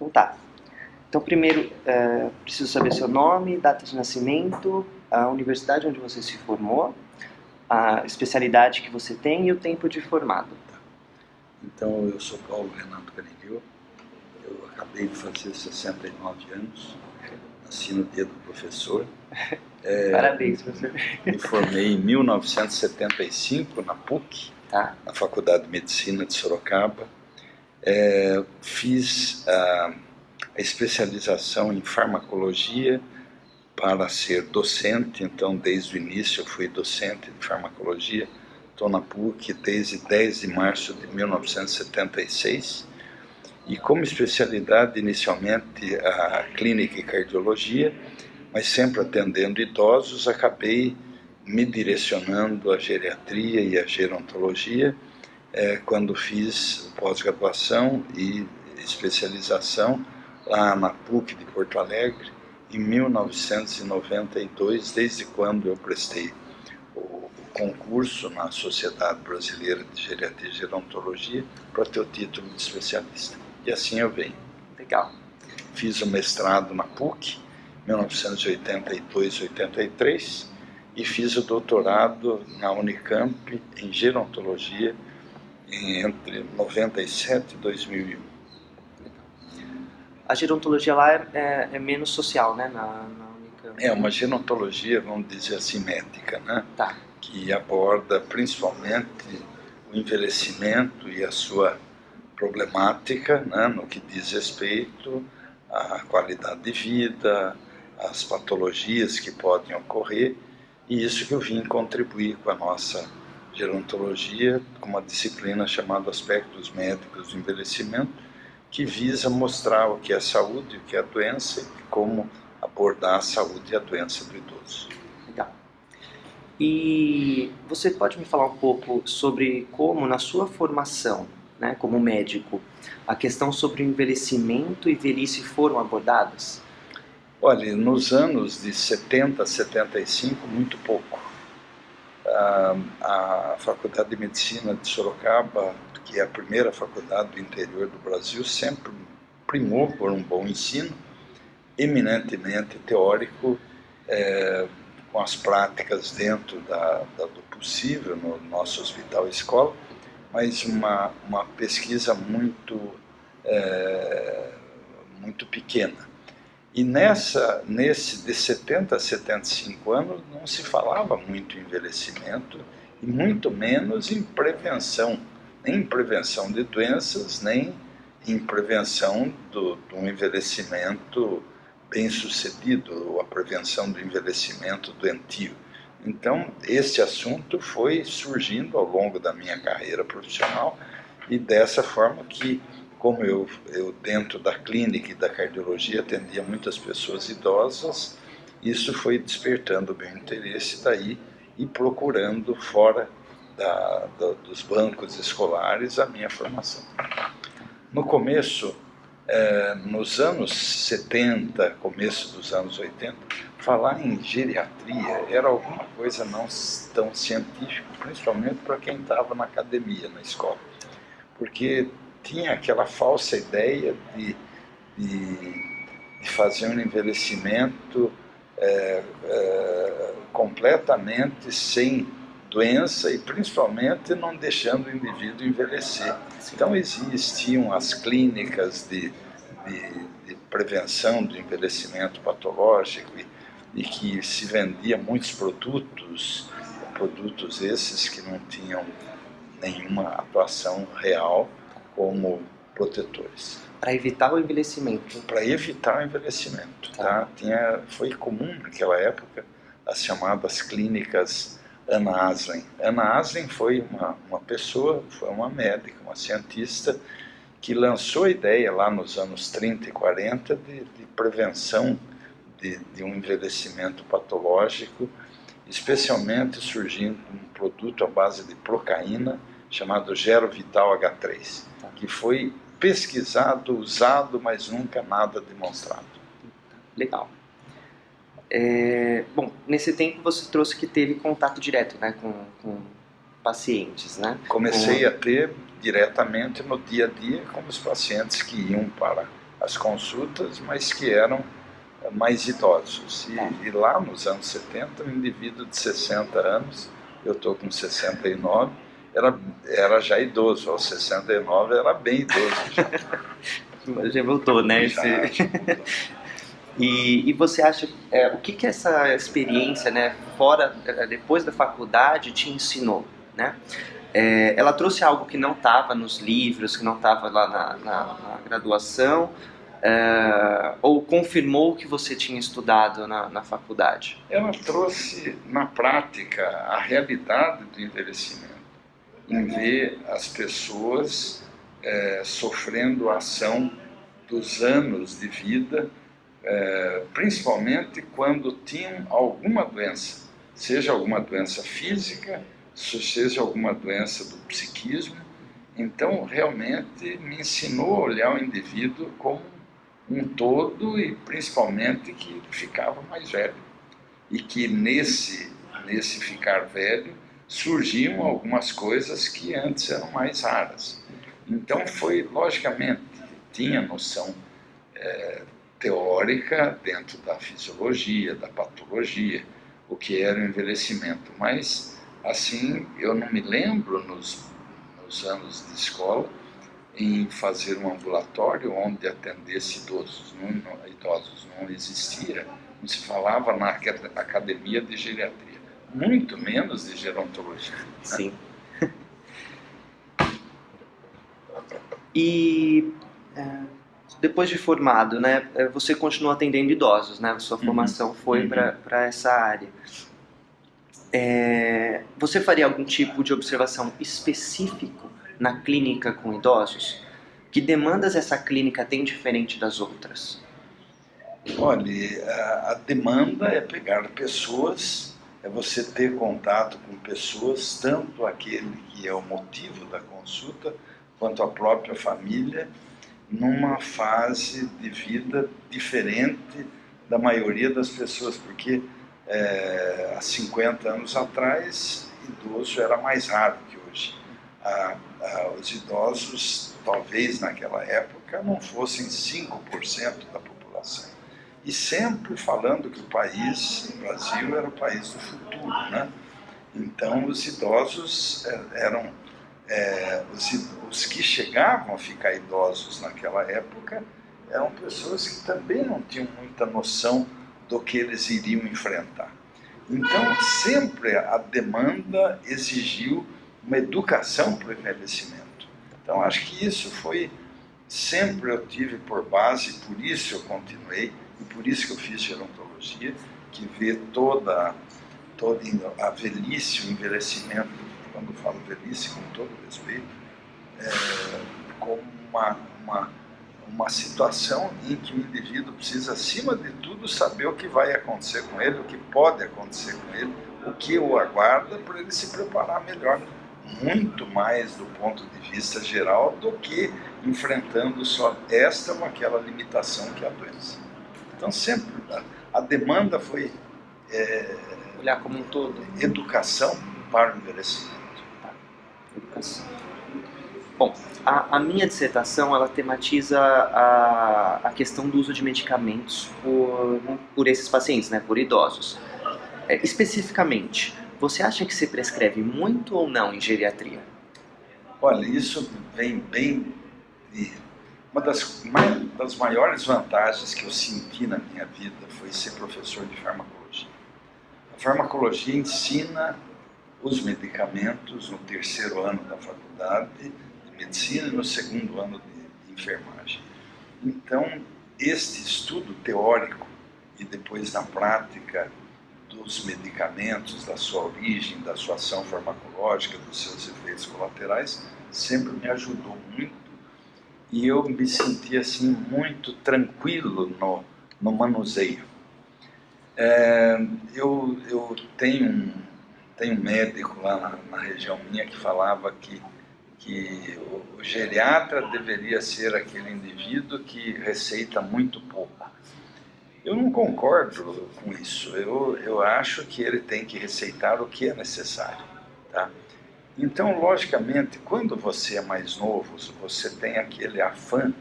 Então tá. Então primeiro, preciso saber seu nome, data de nascimento, a universidade onde você se formou, a especialidade que você tem e o tempo de formado. Então, eu sou Paulo Renato Canigil, eu acabei de fazer 69 anos, nasci no dia do professor. Parabéns, professor. Me formei em 1975 na PUC, na Faculdade de Medicina de Sorocaba. Fiz a especialização em farmacologia para ser docente, então desde o início eu fui docente de farmacologia. Estou na PUC desde 10 de março de 1976 e como especialidade inicialmente a clínica e cardiologia, mas sempre atendendo idosos, acabei me direcionando à geriatria e à gerontologia quando fiz pós-graduação e especialização lá na PUC de Porto Alegre em 1992, desde quando eu prestei o concurso na Sociedade Brasileira de Geriatria e Gerontologia para ter o título de especialista. E assim eu venho. Legal. Fiz o mestrado na PUC, 1982-83, e fiz o doutorado na Unicamp em gerontologia entre 97 e 2001. A gerontologia lá é menos social, né, na Unicamp? É uma gerontologia, vamos dizer assim, médica, né? Tá. Que aborda principalmente o envelhecimento e a sua problemática, né, no que diz respeito à qualidade de vida, às patologias que podem ocorrer, e isso que eu vim contribuir com a nossa gerontologia, com uma disciplina chamada Aspectos Médicos do Envelhecimento, que visa mostrar o que é a saúde, o que é a doença e como abordar a saúde e a doença do idoso. Legal. E você pode me falar um pouco sobre como, na sua formação, né, como médico, a questão sobre o envelhecimento e velhice foram abordadas? Olha, nos anos de 70 a 75, muito pouco. A Faculdade de Medicina de Sorocaba, que é a primeira faculdade do interior do Brasil, sempre primou por um bom ensino, eminentemente teórico, com as práticas dentro do possível no nosso hospital-escola, mas uma pesquisa muito pequena. E nesse de 70 a 75 anos não se falava muito em envelhecimento e muito menos em prevenção, nem em prevenção de doenças, nem em prevenção do envelhecimento bem-sucedido, ou a prevenção do envelhecimento doentio. Então, esse assunto foi surgindo ao longo da minha carreira profissional e dessa forma que, como eu dentro da clínica e da cardiologia atendia muitas pessoas idosas, isso foi despertando o meu interesse daí e procurando fora dos bancos escolares a minha formação. No começo, nos anos 70, começo dos anos 80, falar em geriatria era alguma coisa não tão científica, principalmente para quem estava na academia, na escola, porque tinha aquela falsa ideia de fazer um envelhecimento completamente sem doença e principalmente não deixando o indivíduo envelhecer. Então existiam as clínicas de prevenção do envelhecimento patológico e que se vendia muitos produtos esses que não tinham nenhuma atuação real como protetores. Para evitar o envelhecimento? Para evitar o envelhecimento. Tá? Foi comum naquela época as chamadas clínicas Anna Aslen. Anna Aslen foi uma pessoa, foi uma médica, uma cientista, que lançou a ideia lá nos anos 30 e 40 de prevenção de um envelhecimento patológico, especialmente surgindo um produto à base de procaína chamado Gerovital H3, que foi pesquisado, usado, mas nunca nada demonstrado. Legal. Bom, nesse tempo você trouxe que teve contato direto, né, com pacientes, né? Comecei a ter diretamente no dia a dia com os pacientes que iam para as consultas, mas que eram mais idosos. E lá nos anos 70, um indivíduo de 60 anos, eu estou com 69, era já idoso, aos 69 era bem idoso já. Já voltou, né? Já voltou. E você acha, o que essa experiência, né, fora, depois da faculdade, te ensinou, né? Ela trouxe algo que não estava nos livros, que não estava lá na graduação, ou confirmou o que você tinha estudado na faculdade? Ela trouxe, na prática, a realidade do envelhecimento, em ver as pessoas sofrendo a ação dos anos de vida, principalmente quando tinham alguma doença, seja alguma doença física, seja alguma doença do psiquismo. Então, realmente, me ensinou a olhar o indivíduo como um todo e, principalmente, que ficava mais velho. E que nesse ficar velho surgiam algumas coisas que antes eram mais raras. Então, foi, logicamente, tinha noção teórica dentro da fisiologia, da patologia, o que era o envelhecimento, mas assim eu não me lembro nos anos de escola em fazer um ambulatório onde atendesse idosos. Idosos não existia, não se falava na academia de geriatria, muito menos de gerontologia. Sim. E depois de formado, né, você continuou atendendo idosos, né? Sua formação foi para essa área. Você faria algum tipo de observação específico na clínica com idosos? Que demandas essa clínica tem diferente das outras? Olha, a demanda é pegar pessoas, é você ter contato com pessoas, tanto aquele que é o motivo da consulta, quanto a própria família, numa fase de vida diferente da maioria das pessoas, porque há 50 anos atrás, idoso era mais raro que hoje. Os idosos, talvez naquela época, não fossem 5% da população. E sempre falando que o Brasil era o país do futuro, né? Então, os idosos eram... os que chegavam a ficar idosos naquela época eram pessoas que também não tinham muita noção do que eles iriam enfrentar. Então, sempre a demanda exigiu uma educação para o envelhecimento. Então, acho que isso foi... Sempre eu tive por base, por isso eu continuei, e por isso que eu fiz gerontologia, que vê toda a velhice, o envelhecimento, quando eu falo velhice, com todo respeito, como uma situação em que o indivíduo precisa, acima de tudo, saber o que vai acontecer com ele, o que pode acontecer com ele, o que o aguarda, para ele se preparar melhor, muito mais do ponto de vista geral do que enfrentando só esta ou aquela limitação que é a doença. Então, sempre a demanda foi olhar como um todo. Educação para o envelhecimento. Educação. Bom, a minha dissertação, ela tematiza a questão do uso de medicamentos por esses pacientes, né, por idosos. Especificamente, você acha que se prescreve muito ou não em geriatria? Olha, isso vem bem... Uma das maiores vantagens que eu senti na minha vida foi ser professor de farmacologia. A farmacologia ensina os medicamentos no terceiro ano da faculdade de medicina e no segundo ano de enfermagem. Então, este estudo teórico e depois na prática dos medicamentos, da sua origem, da sua ação farmacológica, dos seus efeitos colaterais, sempre me ajudou muito. E eu me senti assim muito tranquilo no manuseio. Eu tenho um médico lá na região minha que falava que o geriatra deveria ser aquele indivíduo que receita muito pouco. Eu não concordo com isso. Eu acho que ele tem que receitar o que é necessário, tá? Então, logicamente, quando você é mais novo, você tem aquele afã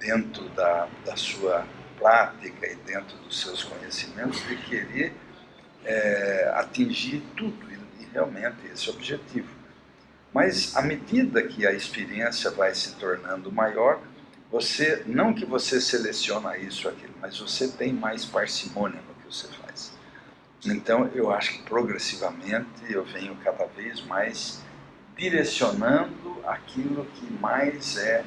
dentro da sua prática e dentro dos seus conhecimentos, de querer atingir tudo, e realmente esse é o objetivo. Mas à medida que a experiência vai se tornando maior, não que você seleciona isso ou aquilo, mas você tem mais parcimônia no que você faz. Então eu acho que progressivamente eu venho cada vez mais direcionando aquilo que mais é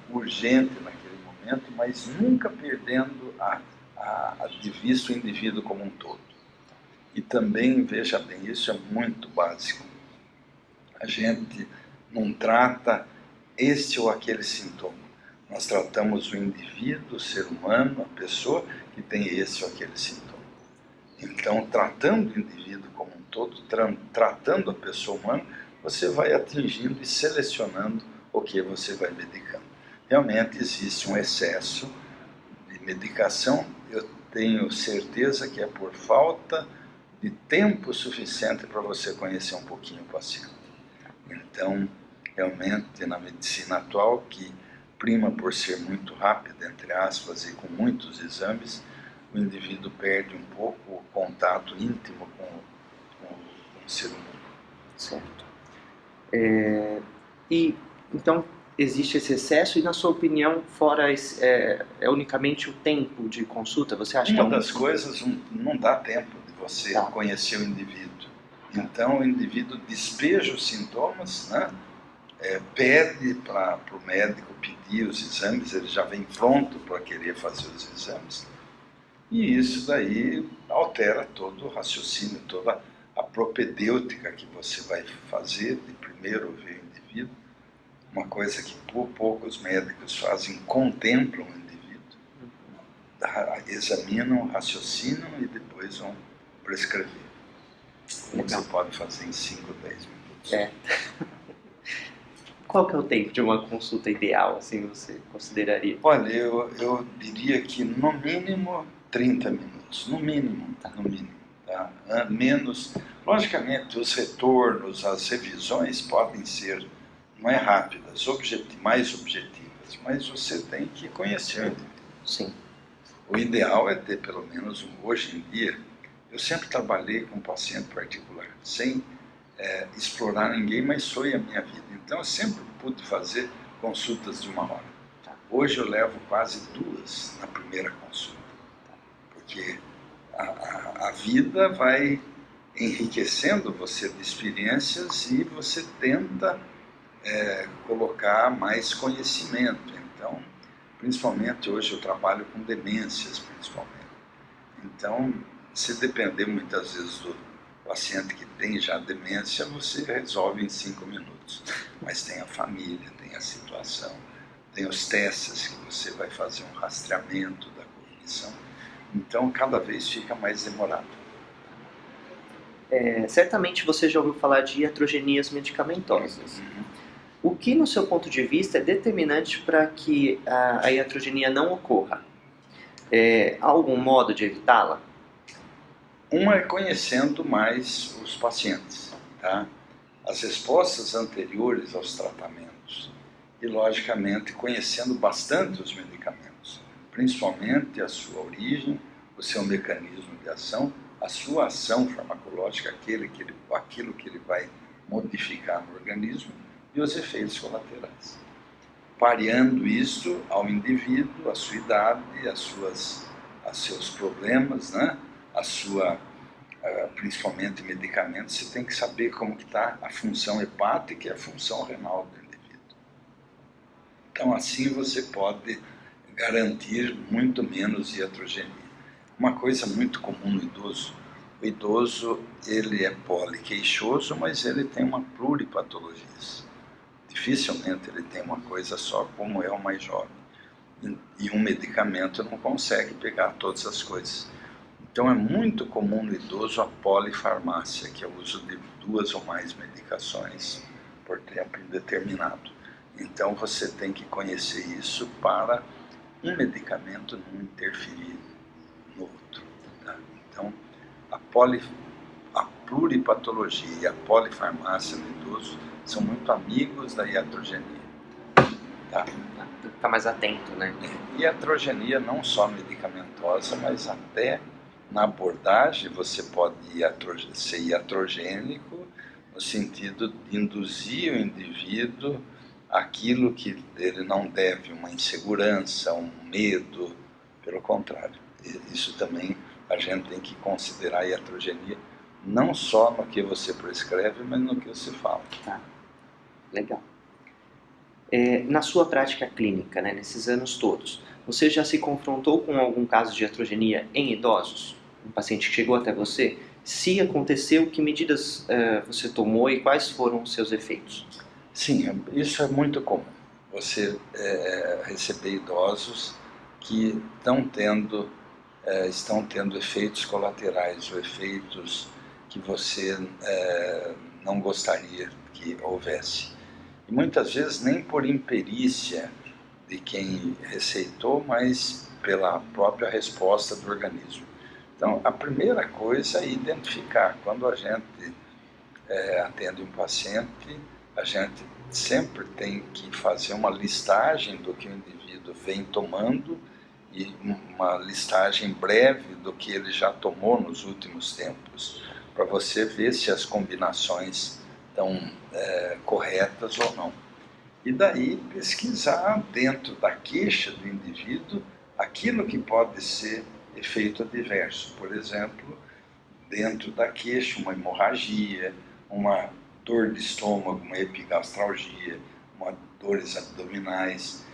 urgente naquele momento, mas nunca perdendo de vista o indivíduo como um todo. E também, veja bem, isso é muito básico. A gente não trata este ou aquele sintoma. Nós tratamos o indivíduo, o ser humano, a pessoa que tem esse ou aquele sintoma. Então, tratando o indivíduo como um todo, tratando a pessoa humana, você vai atingindo e selecionando o que você vai medicando. Realmente existe um excesso de medicação, eu tenho certeza que é por falta de tempo suficiente para você conhecer um pouquinho o paciente. Então, realmente, na medicina atual, que prima por ser muito rápida, entre aspas, e com muitos exames, o indivíduo perde um pouco o contato íntimo com o ser humano. Certo. E então existe esse excesso, e na sua opinião, fora é unicamente o tempo de consulta? Você acha que Uma das coisas, não dá tempo de você conhecer o indivíduo. Então o indivíduo despeja os sintomas, né? Pede para o médico pedir os exames, ele já vem pronto para querer fazer os exames. E isso daí altera todo o raciocínio, toda a propedêutica que você vai fazer de primeiro ver o indivíduo. Uma coisa que poucos médicos fazem, contemplam o indivíduo, examinam, raciocinam e depois vão prescrever. Você pode fazer em 5 ou 10 minutos. Qual que é o tempo de uma consulta ideal, assim, você consideraria? Olha, eu diria que no mínimo 30 minutos, no mínimo, no mínimo. Tá? Menos, logicamente, os retornos, as revisões podem ser, não é rápidas, mais objetivas, mas você tem que conhecer o indivíduo. Sim. O ideal é ter pelo menos, hoje em dia, eu sempre trabalhei com paciente particular, sem explorar ninguém, mas foi a minha vida. Então eu sempre pude fazer consultas de 1 hora. Hoje eu levo quase 2 na primeira consulta, porque a vida vai enriquecendo você de experiências e você tenta colocar mais conhecimento. Então, principalmente hoje eu trabalho com demências, principalmente. Então, se depender muitas vezes do paciente que tem já demência, você resolve em 5 minutos. Mas tem a família, tem a situação, tem os testes que você vai fazer um rastreamento da cognição. Então, cada vez fica mais demorado. Certamente você já ouviu falar de iatrogenias medicamentosas. O que, no seu ponto de vista, é determinante para que a iatrogenia não ocorra? Há algum modo de evitá-la? Uma é conhecendo mais os pacientes, tá? As respostas anteriores aos tratamentos e, logicamente, conhecendo bastante os medicamentos, principalmente a sua origem, o seu mecanismo de ação, a sua ação farmacológica, aquilo que ele vai modificar no organismo e os efeitos colaterais. Pareando isso ao indivíduo, à sua idade, a seus problemas, né? Principalmente medicamentos, você tem que saber como que está a função hepática e a função renal do indivíduo. Então, assim você pode garantir muito menos iatrogenia. Uma coisa muito comum no idoso, o idoso ele é poliqueixoso, mas ele tem uma pluripatologia. Dificilmente ele tem uma coisa só, como é o mais jovem. E um medicamento não consegue pegar todas as coisas. Então é muito comum no idoso a polifarmácia, que é o uso de 2 ou mais medicações por tempo indeterminado. Então você tem que conhecer isso para um medicamento não interferir no outro. Tá? Então a pluripatologia e a polifarmácia no idoso são muito amigos da iatrogenia. Tá? Tem que ficar mais atento, né? E iatrogenia não só medicamentosa, mas até na abordagem você pode ser iatrogênico no sentido de induzir o indivíduo aquilo que ele não deve, uma insegurança, um medo, pelo contrário. Isso também a gente tem que considerar a iatrogenia não só no que você prescreve, mas no que você fala. Tá, legal. Na sua prática clínica, né, nesses anos todos, você já se confrontou com algum caso de iatrogenia em idosos? Um paciente que chegou até você? Se aconteceu, que medidas você tomou e quais foram os seus efeitos? Sim, isso é muito comum. Você receber idosos que estão tendo efeitos colaterais ou efeitos que você não gostaria que houvesse. E muitas vezes nem por imperícia de quem receitou, mas pela própria resposta do organismo. Então, a primeira coisa é identificar. Quando a gente atende um paciente, a gente sempre tem que fazer uma listagem do que o indivíduo vem tomando e uma listagem breve do que ele já tomou nos últimos tempos, para você ver se as combinações estão corretas ou não. E daí pesquisar dentro da queixa do indivíduo aquilo que pode ser efeito adverso. Por exemplo, dentro da queixa, uma hemorragia, uma dor de estômago, uma epigastralgia, dores abdominais.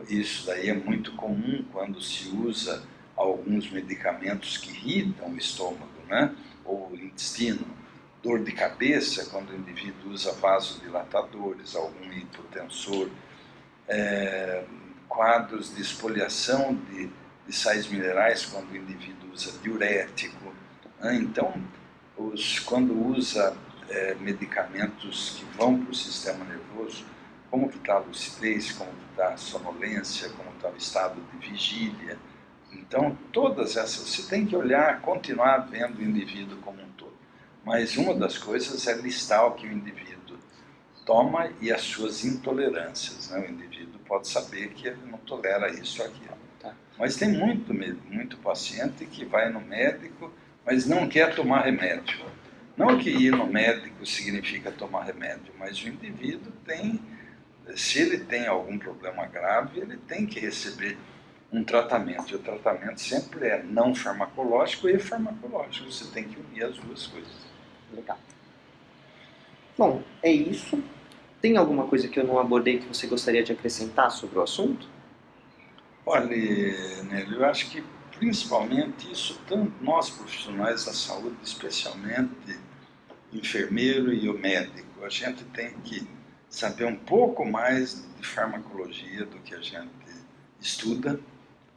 Isso daí é muito comum quando se usa alguns medicamentos que irritam o estômago, né? Ou o intestino. Dor de cabeça, quando o indivíduo usa vasodilatadores, algum hipotensor. Quadros de esfoliação de sais minerais, quando o indivíduo usa diurético. Então, quando usa medicamentos que vão para o sistema nervoso, como que está a lucidez, como que está a sonolência, como está o estado de vigília. Então, todas essas, você tem que olhar, continuar vendo o indivíduo como um todo. Mas uma das coisas é listar o que o indivíduo toma e as suas intolerâncias, né? O indivíduo pode saber que ele não tolera isso ou aquilo. Tá. Mas tem muito paciente que vai no médico, mas não quer tomar remédio. Não que ir no médico significa tomar remédio, mas o indivíduo se ele tem algum problema grave, ele tem que receber um tratamento. E o tratamento sempre é não farmacológico e farmacológico. Você tem que unir as duas coisas. Legal. Bom, é isso. Tem alguma coisa que eu não abordei que você gostaria de acrescentar sobre o assunto? Olha, Nélio, eu acho que principalmente isso, tanto nós profissionais da saúde, especialmente enfermeiro e o médico, a gente tem que saber um pouco mais de farmacologia do que a gente estuda.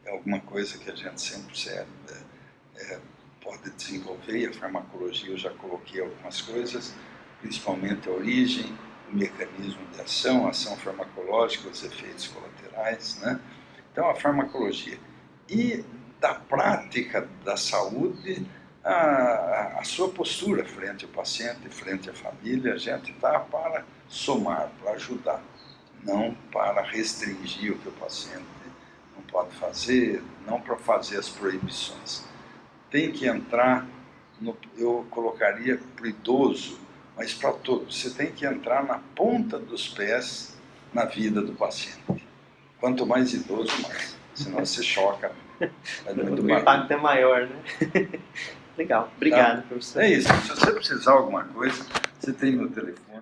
É alguma coisa que a gente sempre pode desenvolver, e a farmacologia eu já coloquei algumas coisas, principalmente a origem, o mecanismo de ação, a ação farmacológica, os efeitos colaterais, né? Então, a farmacologia. E da prática da saúde, a sua postura frente ao paciente, frente à família, a gente está para somar, para ajudar, não para restringir o que o paciente não pode fazer, não para fazer as proibições. Tem que entrar, eu colocaria para o idoso, mas para todos, você tem que entrar na ponta dos pés na vida do paciente. Quanto mais idoso, mais. Senão você choca. O impacto é maior, né? Legal. Obrigado, professor. É isso. Se você precisar de alguma coisa, você tem meu telefone.